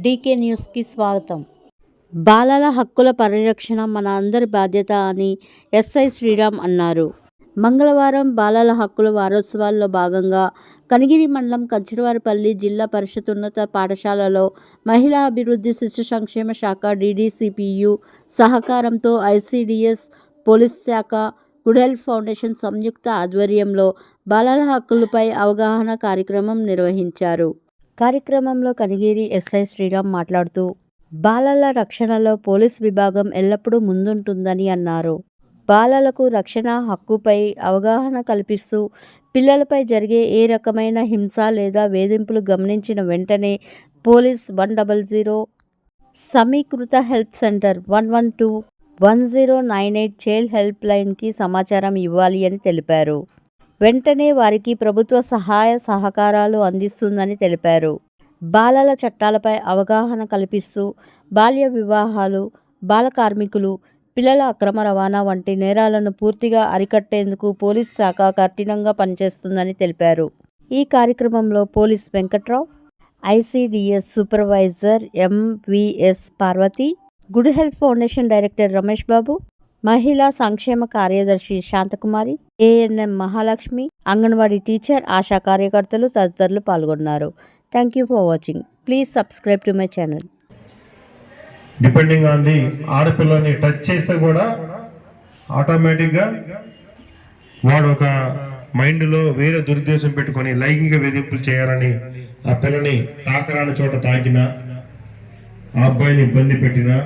DK న్యూస్కి స్వాగతం. బాలల హక్కుల పరిరక్షణ మన అందరి బాధ్యత అని ఎస్ఐ శ్రీరామ్ అన్నారు. మంగళవారం బాలల హక్కుల వారోత్సవాల్లో భాగంగా కనిగిరి మండలం కంచరవారిపల్లి జిల్లా పరిషత్ ఉన్నత పాఠశాలలో మహిళా అభివృద్ధి శిశు సంక్షేమ శాఖ DDCPU సహకారంతో ICDS పోలీస్ శాఖ గుడ్ హెల్త్ ఫౌండేషన్ సంయుక్త ఆధ్వర్యంలో బాలల హక్కులపై అవగాహన కార్యక్రమం నిర్వహించారు. కార్యక్రమంలో కనిగిరి ఎస్ఐ శ్రీరామ్ మాట్లాడుతూ బాలల రక్షణలో పోలీస్ విభాగం ఎల్లప్పుడూ ముందుంటుందని అన్నారు. బాలలకు రక్షణ హక్కుపై అవగాహన కల్పిస్తూ పిల్లలపై జరిగే ఏ రకమైన హింస లేదా వేధింపులు గమనించిన వెంటనే పోలీస్ 100, సమీకృత హెల్ప్ సెంటర్ 112, 1098 చైల్డ్ హెల్ప్ లైన్కి సమాచారం ఇవ్వాలి అని తెలిపారు. వెంటనే వారికి ప్రభుత్వ సహాయ సహకారాలు అందిస్తుందని తెలిపారు. బాలల చట్టాలపై అవగాహన కల్పిస్తూ బాల్య వివాహాలు, బాల కార్మికులు, పిల్లల అక్రమ రవాణా వంటి నేరాలను పూర్తిగా అరికట్టేందుకు పోలీస్ శాఖ కఠినంగా పనిచేస్తుందని తెలిపారు. ఈ కార్యక్రమంలో police Venkatrao, ICDS supervisor MVS Parvati, good health foundation director Ramesh Babu, మహిళా సంక్షేమ కార్యదర్శి శాంతకుమారి, ANM మహాలక్ష్మి, అంగన్వాడీ టీచర్, ఆశా కార్యకర్తలు తదితరులు పాల్గొన్నారు. Thank you for watching. Please subscribe to my channel. Depending on the ఆడపిల్లని టచ్ చేస్తే కూడా ఆటోమేటిక్గా వాడు ఒక మైండ్లో వేరే దురుద్దేశం పెట్టుకొని లైంగిక వేధింపులు చేయాలని ఆ పిల్లని తాకరాని చోట తాకినా, ఆ అబ్బాయిని ఇబ్బంది పెట్టినా